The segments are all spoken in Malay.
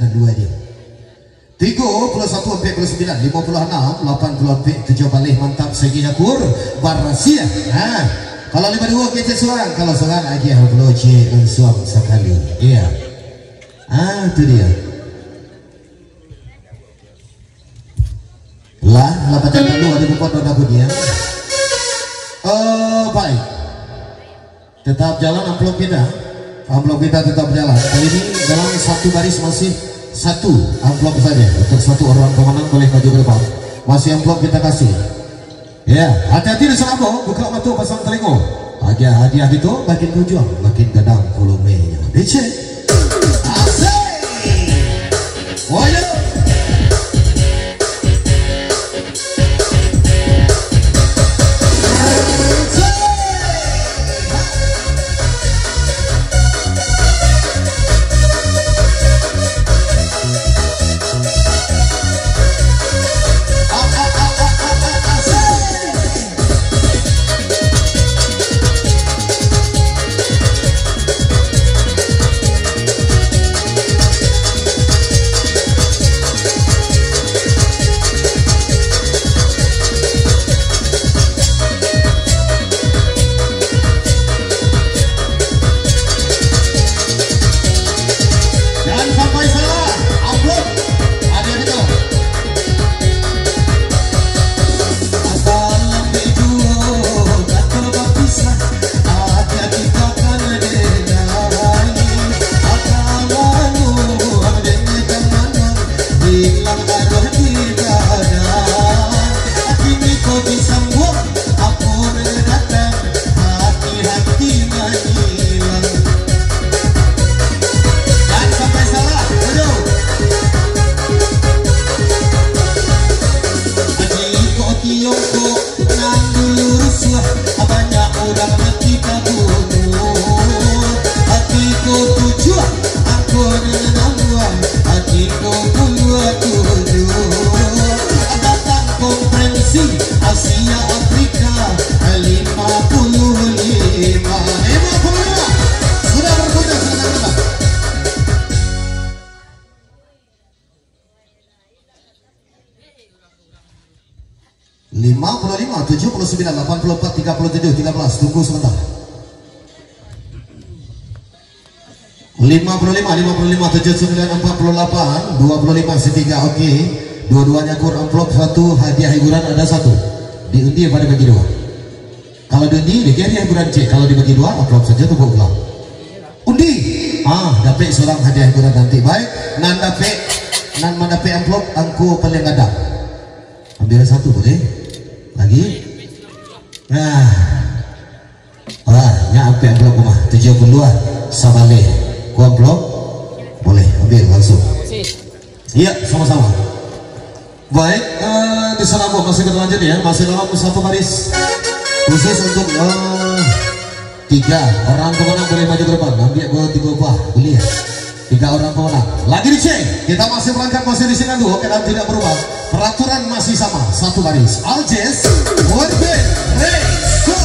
dengan 2 dia. 31 ampik 49, 56, 80 ampik 7 balik mantap segi nyakur barasia. Kalau 52 kecil seorang, kalau seorang lagi bloje unsuam sekali. Iya. Itu dia. Lah, lapatan dulu ada bukan dona aku dia. Baik. Tetap jalan amplop kita. Amplop kita tetap jalan. Kali ini dalam satu baris masih satu amplop saja untuk satu orang pemenang boleh maju ke depan. Masih amplop kita kasih. Ya, hati-hati di sana buka mata pasang telinga. Hadiah itu makin berjuang, makin gadang volumenya. Dicek. Asik. Oh ya. Asia Afrika 55 sudah berkuda sekarang. 55, 79, 84, 37, 13. Tunggu sebentar. 55, 79, 48, 25 setiga. Oke. Dua-duanya kur amplop satu, hadiah hiburan ada satu. Diundi pada bagi dua. Kalau diundi, hadiah hiburan C. Kalau dibagi dua, amplop saja tuh ulang. Undi. Dapat seorang hadiah hiburan nanti. Baik, nan dapat, nan mendapat amplop, angku paling ada. Ambil satu boleh. Lagi. Nya apa amplop rumah? 72 sabale. Ku amplop boleh ambil langsung. Iya, sama-sama. Baik, di sana masih berlanjut ya, masih dalam satu baris khusus untuk 3 orang pemenang boleh maju ke depan. Ambil gol 3 buah, boleh ya. 3 orang pemenang. Lagi dicek, kita masih berangkat masih di sini dulu, dan tidak berubah. Peraturan masih sama, satu baris. Aljes, one bit, race, go.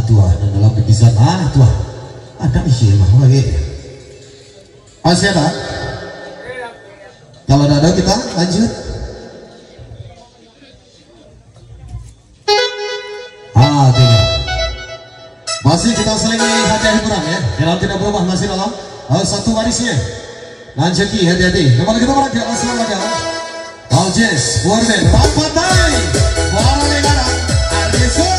tua dalam bikisan tua ada isi mah lagi masih ada. Kalau ada kita lanjut. Tidak. Masih kita selingi hadiah hiburan ya. Dalam tidak berubah masih dalam satu barisnya. Lanjuti hati-hati. Kembali kita merakyat langsung lagi. Aljes, Warden, Rampatai, Warna Negara, Arisul.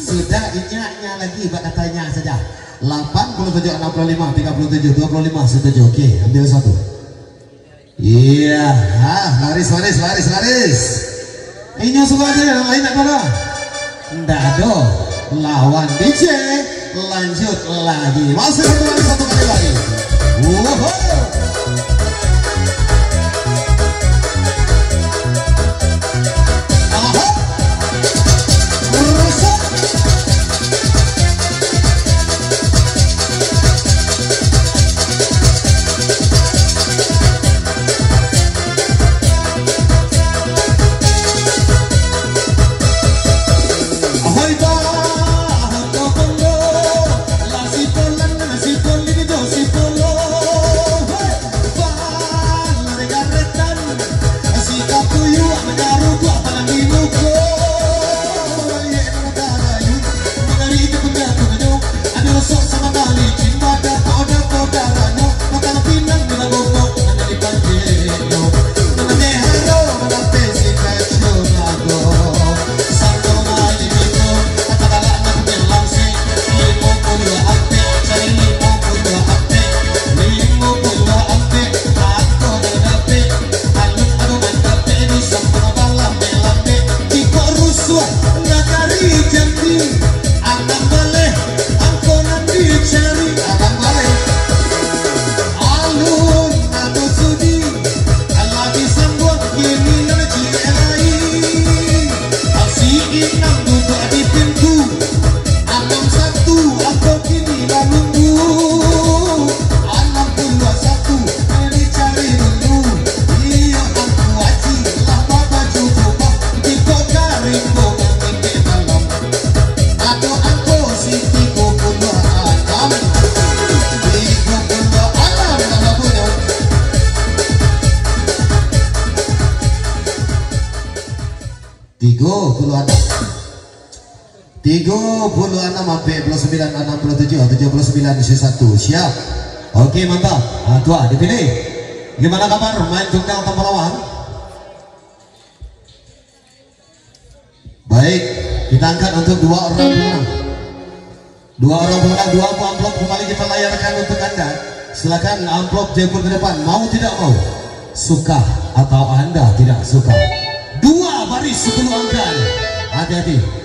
Sudah inyaknya lagi katanya saja 87 65 37 25 setuju. Oke, ambil satu. Iya, laris. Ini suka aja yang lain apa? Nggak ada. Lawan DJ lanjut lagi. Masih satu kali lagi. Wow. Tiga puluh enam sampai 69 67 79 1 siap. Oke, mantap. Tua dipilih. Gimana kabar main tunggal tanpa lawan? Baik, kita angkat untuk dua orang pemenang. Dua buah amplop kembali kita layarkan untuk Anda. Silakan amplop jemput ke depan. Mau tidak mau, suka atau Anda tidak suka. Dua baris 10 angka. Hati-hati.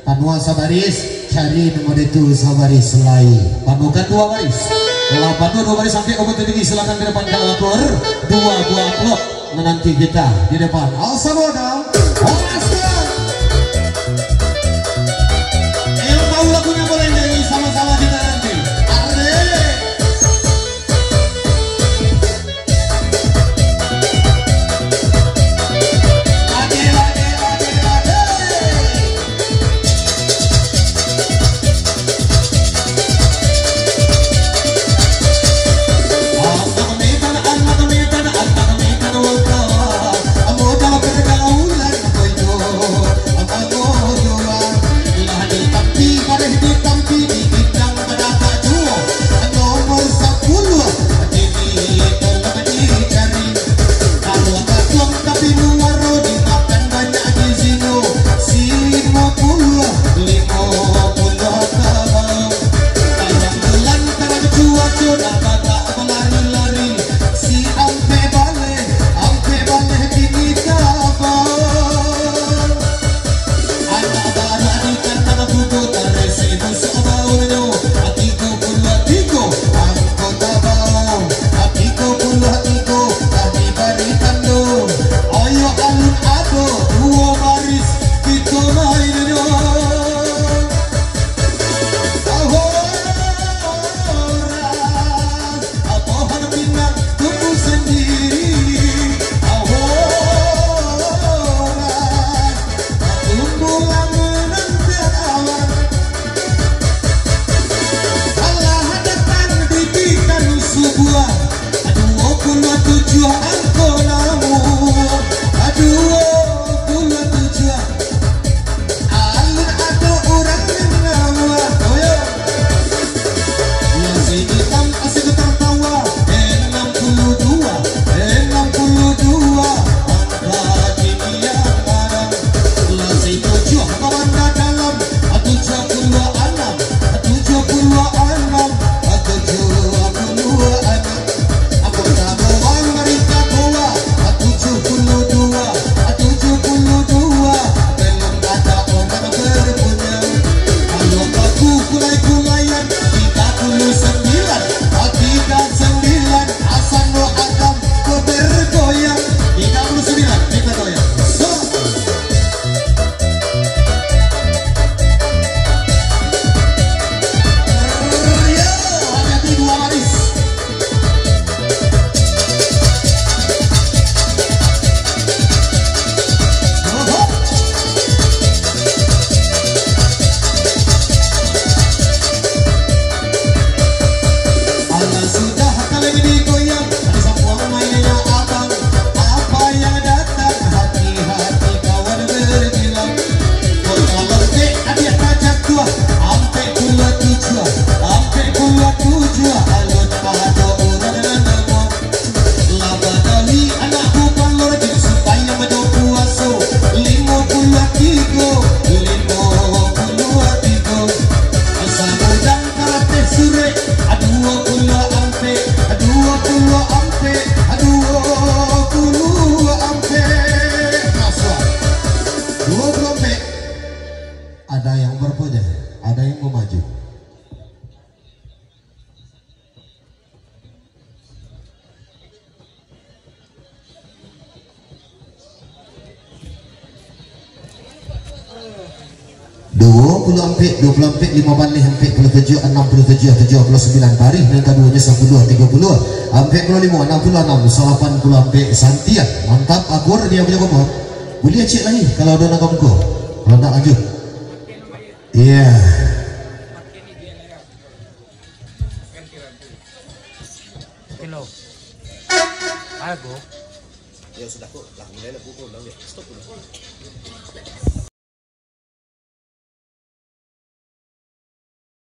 Panuan sabaris, cari nomor itu sabaris lain. Panukan dua baris. Kalau panu dua baris sampai kompeten tinggi, silakan ke depan kalau akur. Dua buah amplop menanti kita di depan. Alsaboda, Olaskan. Yang tahu lagunya boleh nyanyi sama-sama kita nanti. Amo dalam pergaulan Ada yang berpuja, ada yang mau maju. Ampek 20 ampek 5 balik ampek 27 67 79 tarikh dan keduanya 12 30 ampek 25 66 80 ampek Santian. Mantap akur dia punya kompor. Boleh cek lagi kalau ada nak kompor. Kalau nak lanjut. Iya. Kilo. Ago. Ya sudah kok, lah mulai lah pukul dah. Stop dulu.